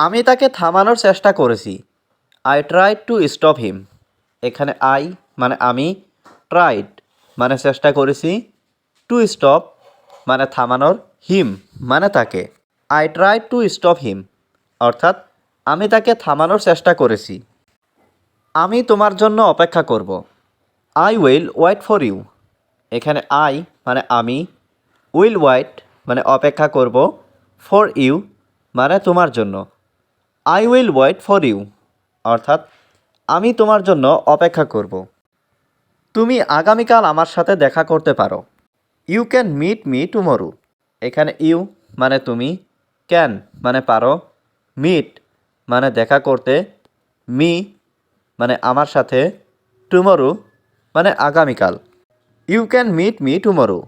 আমি তাকে থামানোর চেষ্টা করেছি। I tried to stop him. এখানে আই মানে আমি, ট্রাইড মানে চেষ্টা করেছি, টু স্টপ মানে থামানোর, হিম মানে তাকে। I tried to stop him অর্থাৎ আমি তাকে থামানোর চেষ্টা করেছি। আমি তোমার জন্য অপেক্ষা করব। I will wait for you. এখানে আই মানে আমি, উইল ওয়েট মানে অপেক্ষা করব, ফর ইউ মানে তোমার জন্য। I will wait for you অর্থাৎ আমি তোমার জন্য অপেক্ষা করব। তুমি আগামীকাল আমার সাথে দেখা করতে পারো। You can meet me tomorrow. এখানে ইউ মানে তুমি, ক্যান মানে পারো, মিট মানে দেখা করতে, মি মানে আমার সাথে, টুমরো মানে আগামীকাল। You can meet me tomorrow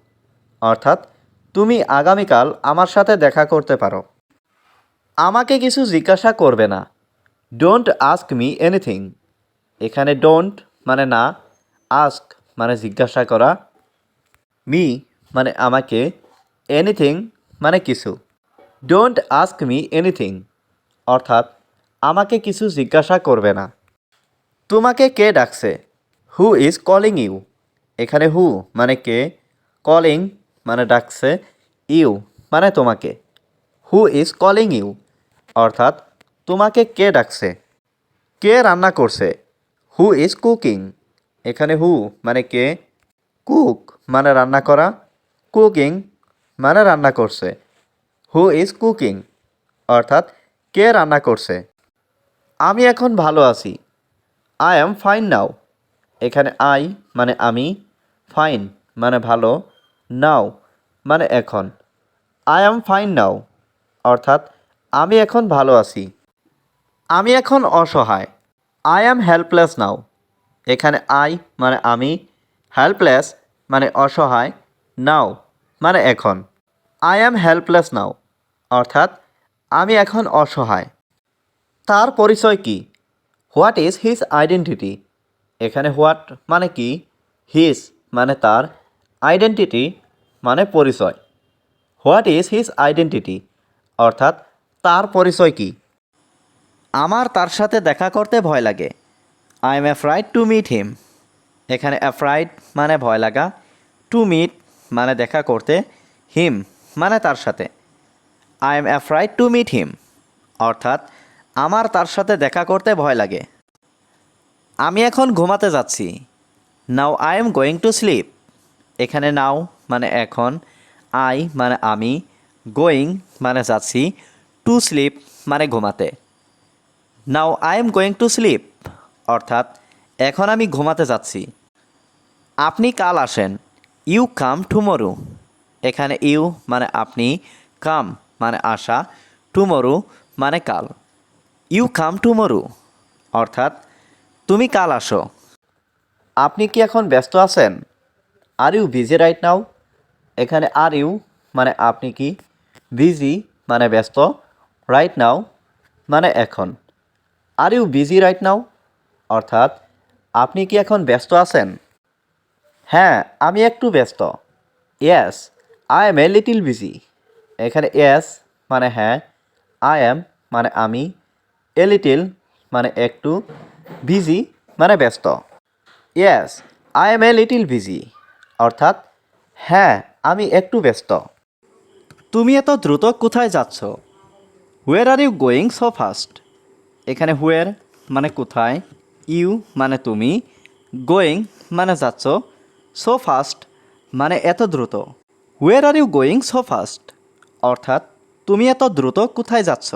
অর্থাৎ তুমি আগামীকাল আমার সাথে দেখা করতে পারো। আমাকে কিছু জিজ্ঞাসা করবে না। Don't ask me anything. এখানে ডোন্ট মানে না, আস্ক মানে জিজ্ঞাসা করা, মি মানে আমাকে, এনিথিং মানে কিছু। ডোন্ট আস্ক মি এনিথিং অর্থাৎ আমাকে কিছু জিজ্ঞাসা করবে না। তোমাকে কে ডাকছে? Who is calling you. এখানে হু মানে কে, কলিং মানে ডাকছে, ইউ মানে তোমাকে। হু ইজ কলিং ইউ অর্থাৎ তোমাকে কে ডাকছে। কে রান্না করছে? Who is cooking. এখানে হু মানে কে, কুক মানে রান্না করা, কুকিং মানে রান্না করছে। হু ইজ কুকিং অর্থাৎ কে রান্না করছে। আমি এখন ভালো আছি। আই অ্যাম ফাইন নাও। এখানে আই মানে আমি, ফাইন মানে ভালো, নাও মানে এখন। আই অ্যাম ফাইন নাও অর্থাৎ আমি এখন ভালো আছি। আমি এখন অসহায়। আই অ্যাম হেল্পলেস নাও। এখানে আই মানে আমি, হেল্পলেস মানে অসহায়, নাও মানে এখন। আই অ্যাম হেল্পলেস নাও অর্থাৎ আমি এখন অসহায়। তার পরিচয় কি? What is his identity. এখানে হোয়াট মানে কি, হিজ মানে তার, আইডেন্টিটি মানে পরিচয়। হোয়াট ইজ হিজ আইডেন্টিটি অর্থাৎ তার পরিচয় কি। আমার তার সাথে দেখা করতে ভয় লাগে। I am afraid to meet him. এখানে অ্যাফ্রাইড মানে ভয় লাগা, টু মিট মানে দেখা করতে, হিম মানে তার সাথে। I am afraid to meet him অর্থাৎ আমার তার সাথে দেখা করতে ভয় লাগে। আমি এখন ঘুমাতে যাচ্ছি। নাও I am going to slip. এখানে নাও মানে এখন, আই মানে আমি, গোয়িং মানে যাচ্ছি, টু স্লিপ মানে ঘুমাতে। Now I am going to sleep অর্থাৎ এখন আমি ঘুমাতে যাচ্ছি। আপনি কাল আসেন। You come tomorrow. এখানে ইউ মানে আপনি, কাম মানে আসা, টুমরো মানে কাল। ইউ কাম টুমরো অর্থাৎ তুমি কাল আসো। আপনি কি এখন ব্যস্ত আছেন? Are you busy right now. এখানে আর ইউ মানে আপনি কি, বিজি মানে ব্যস্ত, রাইট নাও মানে এখন। Are you busy right now অর্থাৎ আপনি কি এখন ব্যস্ত আছেন? হ্যাঁ, আমি একটু ব্যস্ত। Yes, I M a little busy. এখানে ইয়েস মানে হ্যাঁ, আই এম মানে আমি, এ লিটিল মানে একটু, বিজি মানে ব্যস্ত। Yes, I M a little busy অর্থাৎ হ্যাঁ, আমি একটু ব্যস্ত। তুমি এত দ্রুত কোথায় যাচ্ছ? Where are you going so fast. এখানে হুয়ের মানে কোথায়, ইউ মানে তুমি, গোয়িং মানে যাচ্ছ, সো ফাস্ট মানে এত দ্রুত। Where are you going so fast অর্থাৎ তুমি এত দ্রুত কোথায় যাচ্ছ?